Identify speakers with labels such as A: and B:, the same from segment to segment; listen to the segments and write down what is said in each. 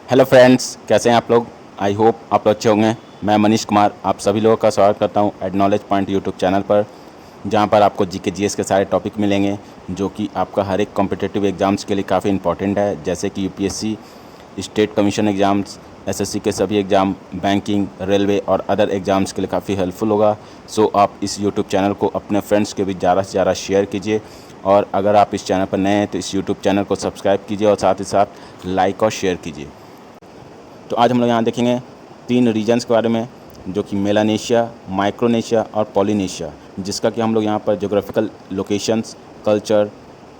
A: Hello friends, कैसे हैं आप लोग। आई होप आप लोग अच्छे होंगे। मैं मनीष कुमार आप सभी लोगों का स्वागत करता हूं at Knowledge Point YouTube channel पर, जहां पर आपको जीके जीएस के सारे टॉपिक मिलेंगे जो कि आपका हर एक कॉम्पिटिटिव एग्ज़ाम्स के लिए काफ़ी इंपॉर्टेंट है, जैसे कि UPSC, state commission exams, SSC के सभी एग्ज़ाम, बैंकिंग, रेलवे और अदर एग्ज़ाम्स के लिए काफ़ी हेल्पफुल होगा। सो आप इस यूट्यूब चैनल को अपने फ्रेंड्स के बीच ज़्यादा से ज़्यादा शेयर कीजिए, और अगर आप इस चैनल पर नए हैं तो इस यूट्यूब चैनल को सब्सक्राइब कीजिए और साथ ही साथ लाइक और शेयर कीजिए। तो आज हम लोग यहाँ देखेंगे 3 रीजन्स के बारे में, जो कि मेलानेशिया, माइक्रोनेशिया और पॉलिनेशिया, जिसका कि हम लोग यहाँ पर ज्योग्राफिकल लोकेशंस, कल्चर,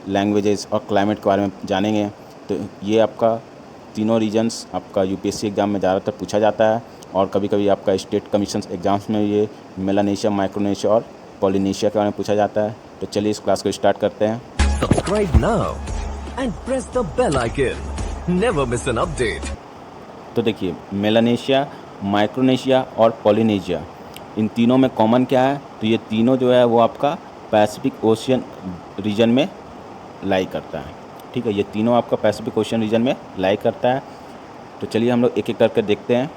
A: लैंग्वेजेस और क्लाइमेट के बारे में जानेंगे। तो ये आपका तीनों रीजन्स आपका यूपीएससी एग्ज़ाम में ज़्यादातर पूछा जाता है, और कभी कभी आपका स्टेट कमीशन एग्ज़ाम्स में ये मेलानेशिया, माइक्रोनेशिया और पॉलिनेशिया के बारे में पूछा जाता है। तो चलिए इस क्लास को स्टार्ट करते हैं।
B: Subscribe now and press the bell icon. Never miss an update.
A: तो देखिए, मेलानेशिया, माइक्रोनेशिया और पॉलिनेशिया, इन तीनों में कॉमन क्या है? तो ये तीनों जो है वो आपका पैसिफिक ओशियन रीजन में लाई करता है। ठीक है, ये तीनों आपका पैसिफिक ओशियन रीजन में लाई करता है। तो चलिए हम लोग एक एक करके देखते हैं।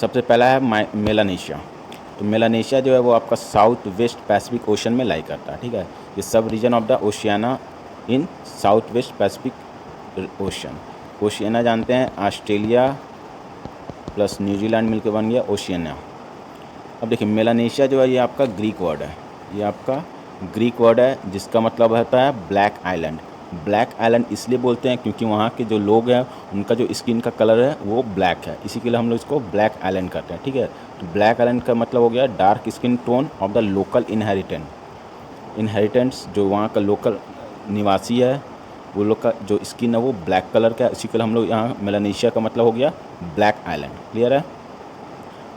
A: सबसे पहला है मेलानेशिया। तो मेलानेशिया जो है वो आपका साउथ वेस्ट पैसिफिक ओशन में लाई करता है। ठीक है, ये सब region of the Oceania in south west Pacific Ocean. Oceania जानते हैं, ऑस्ट्रेलिया प्लस न्यूजीलैंड मिलकर बन गया ओशियाना। अब देखिए, मेलानेशिया जो है ये आपका ग्रीक वर्ड है। ये आपका ग्रीक वर्ड है जिसका मतलब होता है ब्लैक आइलैंड। ब्लैक आइलैंड इसलिए बोलते हैं क्योंकि वहाँ के जो लोग हैं उनका जो स्किन का कलर है वो ब्लैक है, इसी के लिए हम लोग इसको ब्लैक आइलैंड कहते हैं। ठीक है, तो ब्लैक आइलैंड का मतलब हो गया dark skin tone of the local inheritants, जो वहाँ का लोकल निवासी है वो लोग का जो स्किन है वो ब्लैक कलर का है, इसी के लिए हम लोग यहाँ मेलानेशिया का मतलब हो गया ब्लैक आइलैंड। क्लियर है।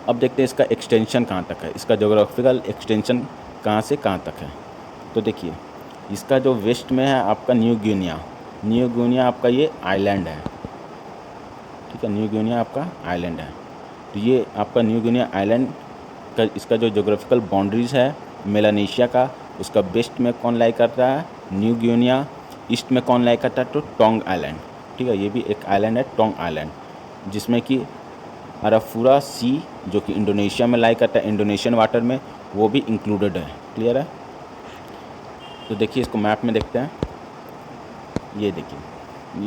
A: अब देखते हैं इसका एक्सटेंशन कहाँ तक है, इसका जोग्राफिकल एक्सटेंशन कहाँ से कहाँ तक है। तो देखिए, इसका जो वेस्ट में है आपका न्यू गिनिया आपका ये आइलैंड है। ठीक है, न्यू गिनिया आपका आइलैंड है। तो ये आपका न्यू गिनिया आइलैंड का इसका जो जोग्राफिकल बाउंड्रीज़ है मेलानेशिया का, उसका वेस्ट में कौन लाई करता है? New Guinea. ईस्ट में कौन लाई करता है? तो टोंग आइलैंड। ठीक है, ये भी एक आइलैंड है टोंग आइलैंड, जिसमें कि अराफुरा सी जो कि इंडोनेशिया में लाई करता है, इंडोनेशियन वाटर में, वो भी इंक्लूडेड है। क्लियर है। तो देखिए, इसको मैप में देखते हैं। ये देखिए,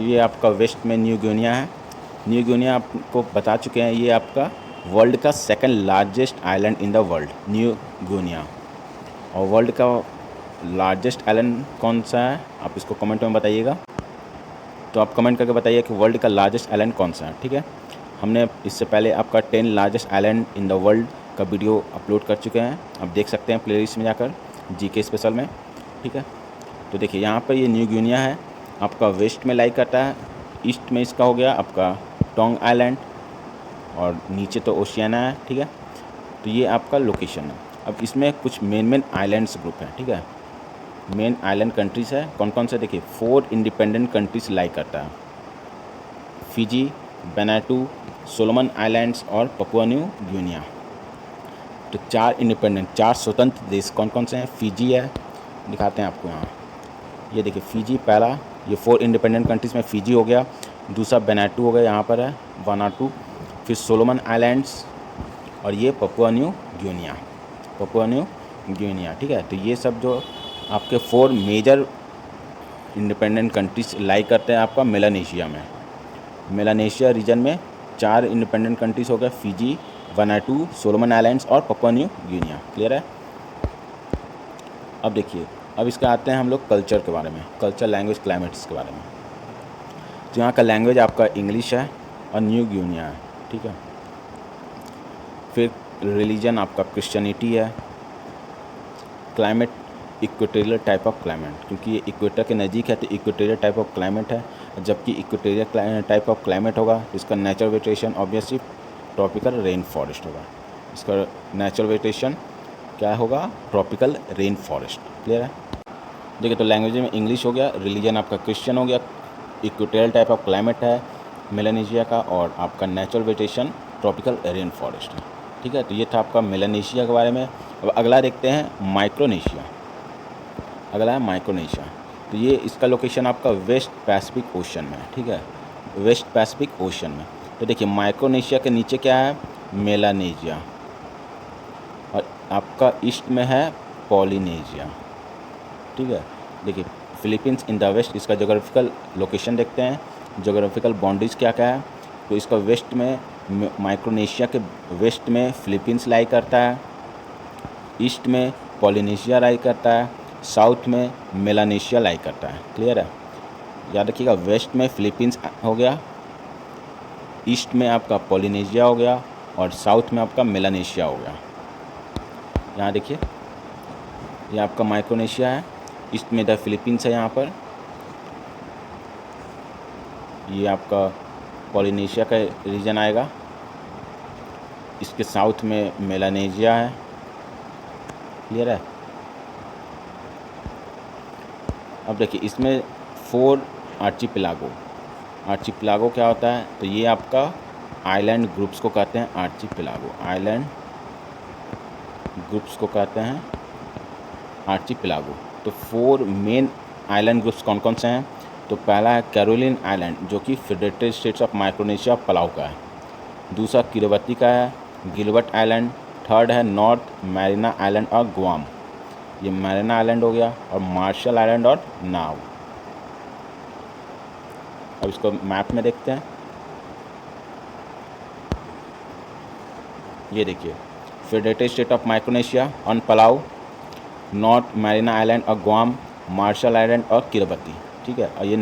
A: ये आपका वेस्ट में न्यू गिनिया है। न्यू गिनिया आपको बता चुके हैं, ये आपका वर्ल्ड का second largest island in the world, new Guinea. और वर्ल्ड का लार्जेस्ट आइलैंड कौन सा है, आप इसको कमेंट में बताइएगा। तो आप कमेंट करके बताइए कि वर्ल्ड का लार्जेस्ट आइलैंड कौन सा है। ठीक है, हमने इससे पहले आपका 10 largest island in the world का वीडियो अपलोड कर चुके हैं, आप देख सकते हैं प्लेलिस्ट में जाकर जीके स्पेशल में। ठीक है, तो देखिए यहाँ पर ये न्यू गिनिया है, आपका वेस्ट में लाई करता है। ईस्ट में इसका हो गया आपका टोंग आइलैंड, और नीचे तो ओशियाना है। ठीक है, तो ये आपका लोकेशन है। अब इसमें कुछ मेन आइलैंड्स ग्रुप है। ठीक है, मेन आइलैंड कंट्रीज़ है कौन कौन से, देखिए 4 इंडिपेंडेंट कंट्रीज लाई करता है, फिजी, वैनुअतु, सोलोमन आइलैंड्स और पपुआ न्यू गिनिया। तो 4 स्वतंत्र देश कौन कौन से हैं? फिजी है, दिखाते हैं आपको यहाँ। ये देखिए फिजी पहला, ये 4 इंडिपेंडेंट कंट्रीज़ में फिजी हो गया। दूसरा वैनुअतु हो गया, यहाँ पर है वानाटू। फिर सोलोमन आइलैंड्स, और ये पपुआ न्यू गिनिया। ठीक है, तो ये सब जो आपके 4 मेजर इंडिपेंडेंट कंट्रीज लाई करते हैं आपका मेलानेशिया में। मेलानेशिया रीजन में 4 इंडिपेंडेंट कंट्रीज़ हो गए, फिजी, वानाटू, सोलोमन आइलैंड्स और पपुआ न्यू गिनिया। क्लियर है। अब देखिए, अब इसका आते हैं हम लोग कल्चर के बारे में, कल्चर, लैंग्वेज, क्लाइमेट्स के बारे में। तो यहाँ का लैंग्वेज आपका इंग्लिश है और न्यू गिनिया है। ठीक है, फिर रिलीजन आपका क्रिश्चियनिटी है। Climate equatorial type of climate, क्योंकि ये इक्वेटर के नज़दीक है तो इक्वेटोरियल टाइप ऑफ क्लाइमेट है। जबकि इक्वेटोरियल टाइप ऑफ क्लाइमेट होगा तो इसका natural vegetation obviously tropical rain forest होगा। इसका नेचुरल वेजिटेशन क्या होगा? Tropical rain forest. क्लियर है। देखिए, तो लैंग्वेज में इंग्लिश हो गया, रिलीजन आपका क्रिश्चियन हो गया, इक्वेटोरियल टाइप ऑफ क्लाइमेट है मेलानेशिया का, और आपका natural vegetation tropical rain forest है। ठीक है, तो ये था आपका मेलानेशिया के बारे में। अब अगला देखते हैं माइक्रोनेशिया। अगला है माइक्रोनेशिया। तो ये इसका लोकेशन आपका वेस्ट पैसिफिक ओशन में है। ठीक है, वेस्ट पैसिफिक ओशन में। तो देखिए माइक्रोनेशिया के नीचे क्या है, मेलानेशिया, और आपका ईस्ट में है पॉलिनेशिया, ठीक है। देखिए फिलीपींस इन द वेस्ट, इसका जोग्राफिकल लोकेशन देखते हैं, जोग्राफिकल बाउंड्रीज क्या क्या है। तो इसका वेस्ट में माइक्रोनेशिया के वेस्ट में फिलीपींस लाई करता है, ईस्ट में पॉलिनेशिया लाई करता है, साउथ में मेलानेशिया लाई करता है। क्लियर है, याद रखिएगा, वेस्ट में फिलीपींस हो गया, ईस्ट में आपका पॉलिनेशिया हो गया, और साउथ में आपका मेलानेशिया हो गया। यहाँ देखिए ये आपका माइक्रोनेशिया है, ईस्ट में द फिलीपींस है, यहाँ पर ये आपका पॉलिनेशिया का रीजन आएगा, इसके साउथ में मेलानेशिया है। क्लियर है। अब देखिए इसमें 4 आर्चिपेलागो, आर्चिपेलागो क्या होता है, तो ये आपका आइलैंड ग्रुप्स को कहते हैं आर्चिपेलागो, आइलैंड ग्रुप्स को कहते हैं आर्चिपेलागो। तो 4 मेन आइलैंड ग्रुप्स कौन कौन से हैं, तो पहला है कैरोलिन आइलैंड जो कि फेडरेटेड स्टेट्स ऑफ माइक्रोनेशिया पलाव का है, दूसरा किरवती का है, गिलबर्ट आइलैंड, थर्ड है नॉर्थ मैरिना आइलैंड और गुआम, ये मैरिना आइलैंड हो गया, और मार्शल आइलैंड और नाउ। अब इसको मैप में देखते हैं, ये देखिए federated state of Micronesia on Palau, north Marina island और गुआम, मार्शल आइलैंड और किरबती, ठीक है, और ये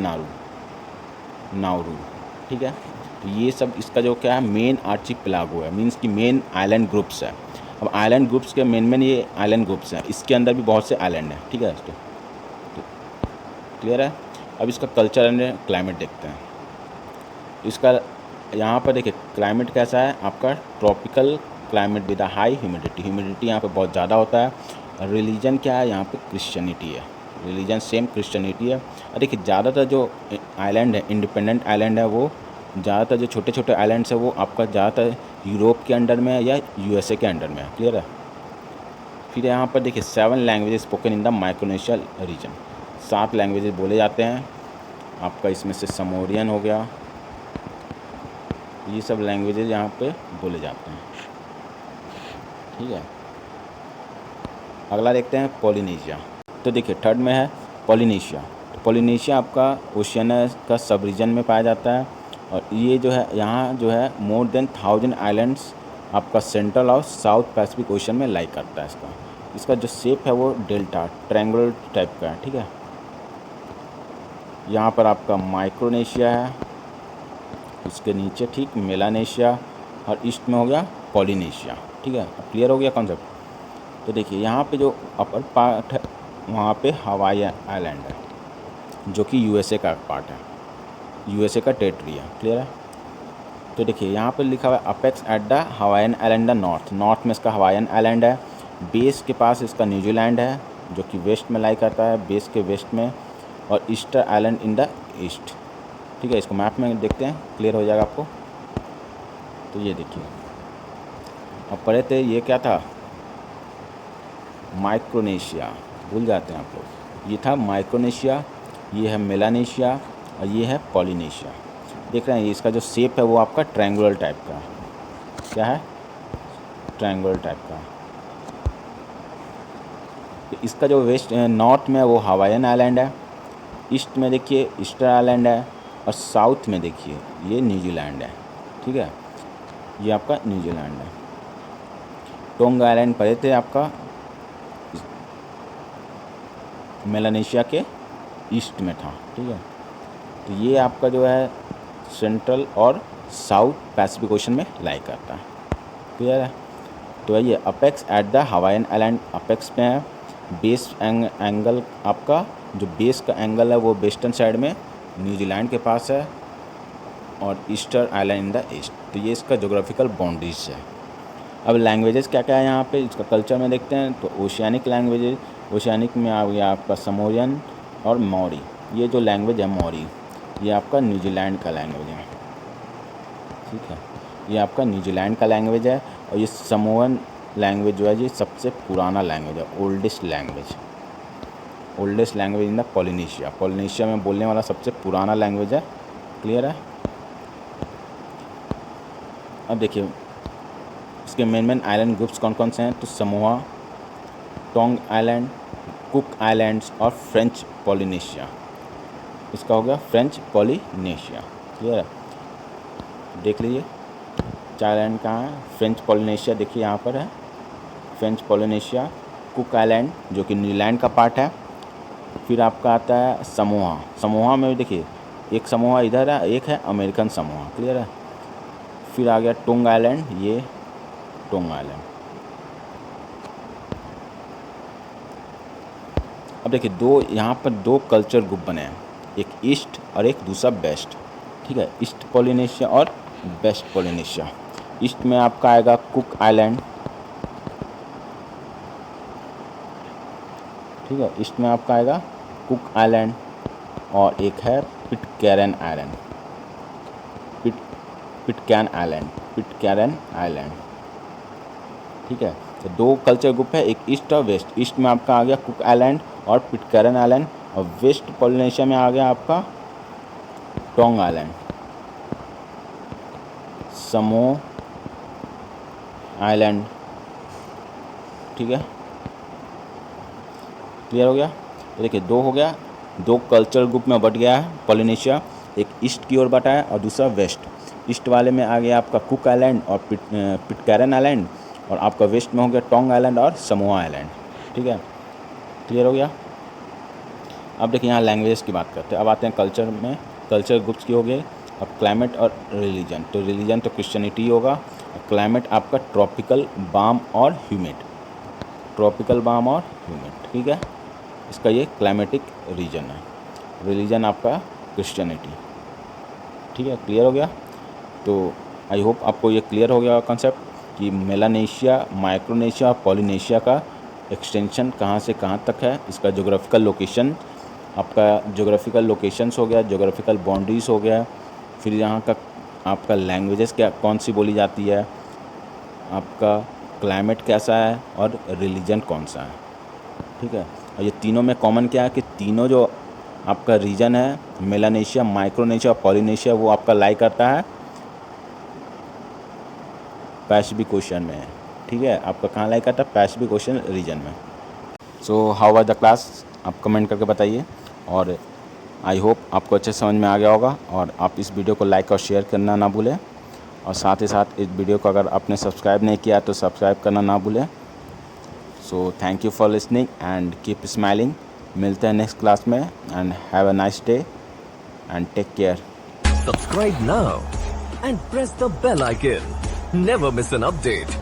A: नाउरू, ठीक है। तो ये सब इसका जो क्या है मेन आर्चिपेलागो है, मीन्स कि मेन आइलैंड ग्रुप्स है। अब आइलैंड ग्रुप्स के मेन ये आइलैंड ग्रुप्स हैं, इसके अंदर भी बहुत से आइलैंड हैं, ठीक है। तो क्लियर है। अब इसका कल्चर एंड क्लाइमेट देखते हैं। तो इसका यहाँ पर देखिए क्लाइमेट कैसा है आपका, tropical climate with high humidity, humidity यहाँ पे बहुत ज़्यादा होता है। रिलीजन क्या है यहाँ पे, क्रिश्चियनिटी है, रिलीजन सेम क्रिश्चियनिटी है। और देखिए ज़्यादातर जो आइलैंड है, इंडिपेंडेंट आइलैंड है, वो ज़्यादातर जो छोटे छोटे आइलैंड्स है वो आपका ज़्यादातर यूरोप के अंडर में है या यूएसए के अंडर में है। क्लियर है। फिर यहाँ पर देखिए 7 languages spoken in the Micronesia region, 7 languages बोले जाते हैं आपका, इसमें से समोरियन हो गया, ये सब लैंग्वेजेस यहाँ पे बोले जाते हैं, ठीक है। अगला देखते हैं पॉलिनेशिया। तो देखिए थर्ड में है पॉलिनेशिया। तो पॉलिनेशिया आपका ओशियनिया का सब रीजन में पाया जाता है, और ये जो है यहाँ जो है मोर देन 1000 आइलैंड्स आपका सेंट्रल और साउथ पैसिफिक ओशन में लाई करता है। इसका जो शेप है वो डेल्टा ट्रायंगुलर टाइप का है, ठीक है। यहाँ पर आपका माइक्रोनेशिया है, उसके नीचे ठीक मेलानेशिया, और ईस्ट में हो गया पॉलिनेशिया, ठीक है। क्लियर हो गया कॉन्सेप्ट। तो देखिए यहाँ पे जो अपर पार्ट है वहाँ पे हवाई आइलैंड है जो कि यूएसए का पार्ट है, यूएसए का टेरिटरी है। क्लियर है। तो देखिए यहाँ पे लिखा हुआ है apex at the Hawaiian island the north, north में इसका हवाईन आइलैंड है, बेस के पास इसका न्यूजीलैंड है जो कि वेस्ट में लाई करता है, बेस के वेस्ट में, और Easter island in the east, ठीक है। इसको मैप में देखते हैं, क्लियर हो जाएगा आपको। तो ये देखिए अब पढ़े थे ये क्या था, माइक्रोनेशिया, भूल जाते हैं आप लोग, ये था माइक्रोनेशिया, ये है मेलानेशिया, और ये है पॉलिनेशिया। देख रहे हैं इसका जो शेप है वो आपका ट्रायंगुलर टाइप का, क्या है, ट्रायंगुलर टाइप का। तो इसका जो वेस्ट नॉर्थ में वो हवाईन आइलैंड है, ईस्ट में देखिए ईस्टर आइलैंड है, और साउथ में देखिए ये न्यूजीलैंड है, ठीक है, ये आपका न्यूजीलैंड है। टोंगा आइलैंड पड़े थे आपका मेलानेशिया के ईस्ट में था, ठीक है। तो ये आपका जो है सेंट्रल और साउथ पैसिफिक ओशन में लाई करता है। क्लियर है। तो ये apex at the Hawaiian island apex में है, बेस एंगल आपका जो बेस का एंगल है वो वेस्टर्न साइड में न्यूजीलैंड के पास है, और Easter island in the east. तो ये इसका जोग्राफिकल बाउंड्रीज है। अब लैंग्वेजेस क्या क्या है यहाँ पे, इसका कल्चर में देखते हैं। तो ओशियानिक लैंग्वेजेस, ओशियानिक में आ गया आपका समोरियन और मौरी, ये जो लैंग्वेज है मौरी, ये आपका न्यूजीलैंड का लैंग्वेज है, ठीक है, ये आपका न्यूजीलैंड का लैंग्वेज है। और ये समोअन लैंग्वेज जो है ये सबसे पुराना लैंग्वेज है, oldest language in the Polynesia, Polynesia में बोलने वाला सबसे पुराना लैंग्वेज है। क्लियर है। अब देखिए इसके मेन आइलैंड ग्रुप्स कौन कौन से हैं, तो Samoa, Tong island, cook islands और फ्रेंच पॉलिनेशिया। इसका हो गया फ्रेंच पॉलिनेशिया। क्लियर है, देख लीजिए 4 आइलैंड कहाँ है। फ्रेंच पॉलिनेशिया देखिए यहाँ पर है, फ्रेंच पॉलिनेशिया। कुक आइलैंड जो कि न्यूजीलैंड का पार्ट है। फिर आपका आता है समोआ। समोआ में भी देखिए एक समोआ इधर है, एक है अमेरिकन समोआ। क्लियर है। फिर आ गया टोंग आइलैंड, ये टोंग आइलैंड। अब देखिए यहाँ पर दो कल्चर ग्रुप बने हैं, एक ईस्ट और एक दूसरा वेस्ट। ठीक है, ईस्ट पॉलिनेशिया और वेस्ट पॉलिनेशिया। ईस्ट में आपका आएगा कुक आइलैंड। ठीक है, ईस्ट में आपका आएगा कुक आइलैंड और एक है पिटकैरन आइलैंड। पिटकैरन आइलैंड। ठीक है, तो दो कल्चर ग्रुप है, एक ईस्ट और वेस्ट। ईस्ट में आपका आ गया कुक आइलैंड और पिटकैरन आइलैंड, और वेस्ट पॉलिनेशिया में आ गया आपका टोंग आइलैंड, समो आइलैंड। ठीक है, क्लियर हो गया। तो देखिए दो हो गया, दो कल्चर ग्रुप में बट गया है पॉलिनेशिया, एक ईस्ट की ओर बटा है और दूसरा वेस्ट। ईस्ट वाले में आ गया आपका कुक आइलैंड और पिटकैरन आइलैंड, और आपका वेस्ट में हो गया टोंग आइलैंड और समोआ आइलैंड। ठीक है, क्लियर हो गया। अब देखिए यहाँ लैंग्वेज की बात करते हैं। अब आते हैं कल्चर में, कल्चर ग्रुप्स की हो गए। अब क्लाइमेट और रिलीजन, तो रिलीजन तो क्रिश्चियनिटी होगा। क्लाइमेट आपका ट्रॉपिकल, वार्म और ह्यूमिड। ट्रॉपिकल, वार्म और ह्यूमिड। ठीक है, इसका ये क्लाइमेटिक रीजन है। रिलीजन आपका क्रिश्चियनिटी। ठीक है, क्लियर हो गया। तो आई होप आपको ये क्लियर हो गया कॉन्सेप्ट कि मेलानेशिया, माइक्रोनेशिया और पॉलिनेशिया का एक्सटेंशन कहाँ से कहाँ तक है। इसका जोग्राफिकल लोकेशन, आपका जोग्राफिकल लोकेशंस हो गया, जोग्राफिकल बाउंड्रीज हो गया। फिर यहाँ का आपका लैंग्वेजेस क्या कौन सी बोली जाती है, आपका क्लाइमेट कैसा है और रिलीजन कौन सा है। ठीक है, और ये तीनों में कॉमन क्या है कि तीनों जो आपका रीजन है, मेलानेशिया, माइक्रोनेशिया और पॉलिनेशिया, वो आपका लाई करता है पैसिफिक ओशन में है। ठीक है, आपका कहाँ लाई करता है, पैसिफिक ओशन रीजन में। So how was the class, आप कमेंट करके बताइए, और आई होप आपको अच्छे समझ में आ गया होगा। और आप इस वीडियो को लाइक और शेयर करना ना भूलें, और साथ ही साथ इस वीडियो को अगर आपने सब्सक्राइब नहीं किया तो सब्सक्राइब करना ना भूलें। So thank you for listening and keep smiling. मिलते हैं नेक्स्ट क्लास में, and have a nice day and take care.
B: Subscribe now and press the bell icon. Never miss an update.